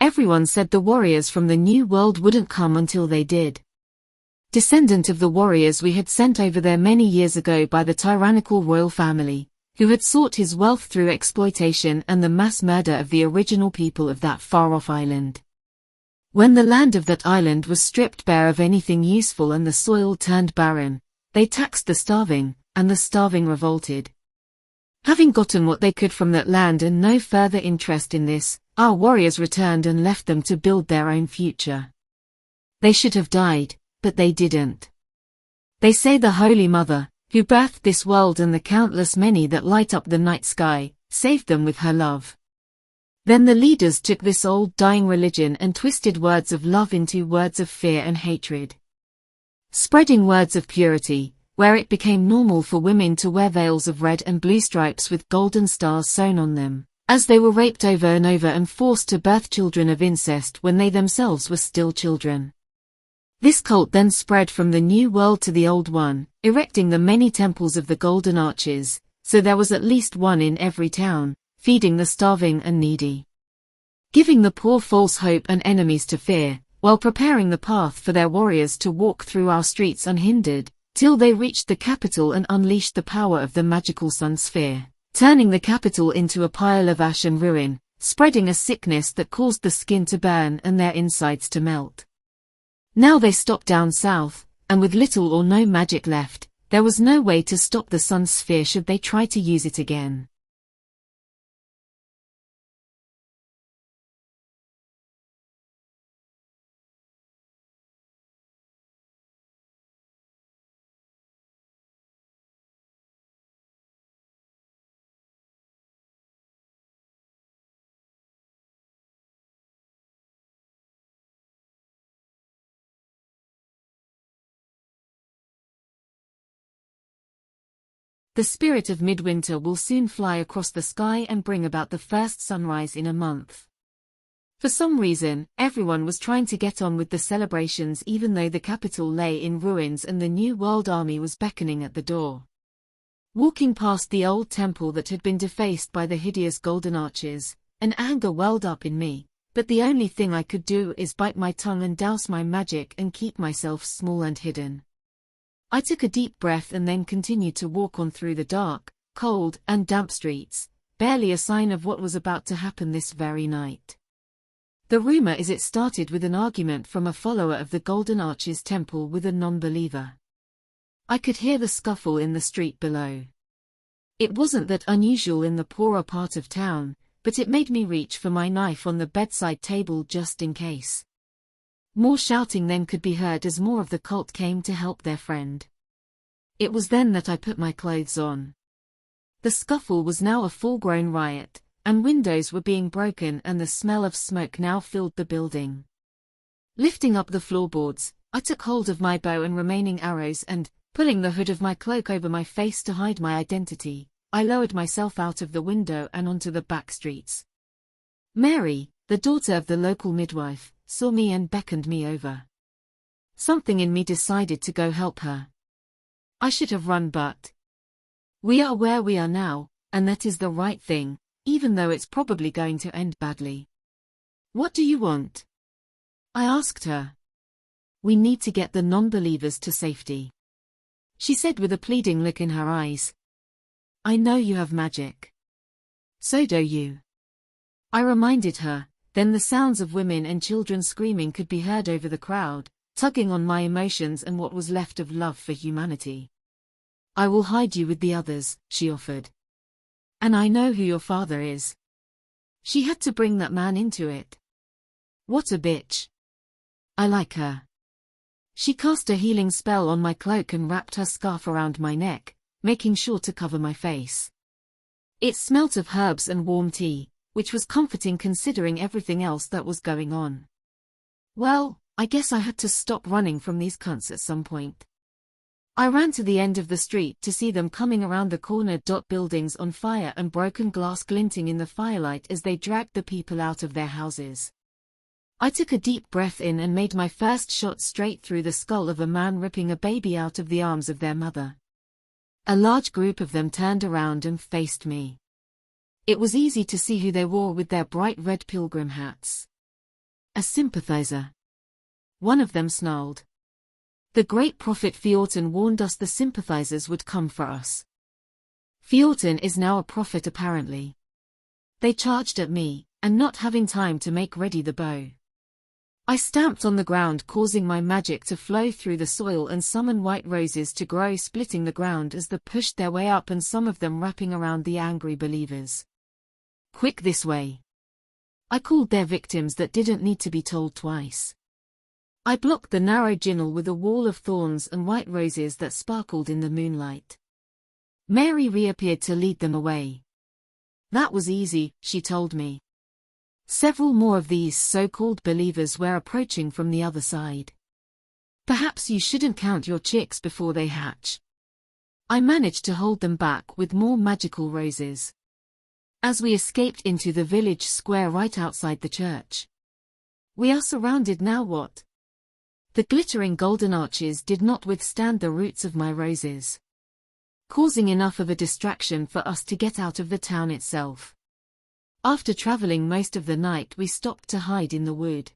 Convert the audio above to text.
Everyone said the warriors from the New World wouldn't come until they did. Descendant of the warriors we had sent over there many years ago by the tyrannical royal family, who had sought his wealth through exploitation and the mass murder of the original people of that far-off island. When the land of that island was stripped bare of anything useful and the soil turned barren, they taxed the starving, and the starving revolted. Having gotten what they could from that land and no further interest in this, our warriors returned and left them to build their own future. They should have died, but they didn't. They say the Holy Mother, who birthed this world and the countless many that light up the night sky, saved them with her love. Then the leaders took this old dying religion and twisted words of love into words of fear and hatred. Spreading words of purity, where it became normal for women to wear veils of red and blue stripes with golden stars sewn on them, as they were raped over and forced to birth children of incest when they themselves were still children. This cult then spread from the New World to the Old One, erecting the many temples of the Golden Arches, so there was at least one in every town, feeding the starving and needy, giving the poor false hope and enemies to fear, while preparing the path for their warriors to walk through our streets unhindered, till they reached the capital and unleashed the power of the magical sun sphere, turning the capital into a pile of ash and ruin, spreading a sickness that caused the skin to burn and their insides to melt. Now they stopped down south, and with little or no magic left, there was no way to stop the sun sphere should they try to use it again. The spirit of midwinter will soon fly across the sky and bring about the first sunrise in a month. For some reason, everyone was trying to get on with the celebrations even though the capital lay in ruins and the New World Army was beckoning at the door. Walking past the old temple that had been defaced by the hideous golden arches, an anger welled up in me, but the only thing I could do is bite my tongue and douse my magic and keep myself small and hidden. I took a deep breath and then continued to walk on through the dark, cold, and damp streets, barely a sign of what was about to happen this very night. The rumor is it started with an argument from a follower of the Golden Arches Temple with a non-believer. I could hear the scuffle in the street below. It wasn't that unusual in the poorer part of town, but it made me reach for my knife on the bedside table just in case. More shouting then could be heard as more of the cult came to help their friend. It was then that I put my clothes on. The scuffle was now a full-grown riot, and windows were being broken and the smell of smoke now filled the building. Lifting up the floorboards, I took hold of my bow and remaining arrows and, pulling the hood of my cloak over my face to hide my identity, I lowered myself out of the window and onto the back streets. Mary, the daughter of the local midwife, saw me and beckoned me over. Something in me decided to go help her. I should have run, but we are where we are now, and that is the right thing, even though it's probably going to end badly. What do you want? I asked her. We need to get the non-believers to safety, she said with a pleading look in her eyes. I know you have magic. So do you. I reminded her. Then the sounds of women and children screaming could be heard over the crowd, tugging on my emotions and what was left of love for humanity. I will hide you with the others, she offered. And I know who your father is. She had to bring that man into it. What a bitch. I like her. She cast a healing spell on my cloak and wrapped her scarf around my neck, making sure to cover my face. It smelt of herbs and warm tea, which was comforting considering everything else that was going on. Well, I guess I had to stop running from these cunts at some point. I ran to the end of the street to see them coming around the corner. Buildings on fire and broken glass glinting in the firelight as they dragged the people out of their houses. I took a deep breath in and made my first shot straight through the skull of a man ripping a baby out of the arms of their mother. A large group of them turned around and faced me. It was easy to see who they were with their bright red pilgrim hats. A sympathizer. One of them snarled. The great prophet Fiorton warned us the sympathizers would come for us. Fiorton is now a prophet apparently. They charged at me, and not having time to make ready the bow, I stamped on the ground, causing my magic to flow through the soil and summon white roses to grow, splitting the ground as they pushed their way up, and some of them wrapping around the angry believers. Quick, this way! I called their victims that didn't need to be told twice. I blocked the narrow ginnel with a wall of thorns and white roses that sparkled in the moonlight. Mary reappeared to lead them away. That was easy, she told me. Several more of these so-called believers were approaching from the other side. Perhaps you shouldn't count your chicks before they hatch. I managed to hold them back with more magical roses. As we escaped into the village square right outside the church. We are surrounded now. What? The glittering golden arches did not withstand the roots of my roses, causing enough of a distraction for us to get out of the town itself. After traveling most of the night, we stopped to hide in the wood.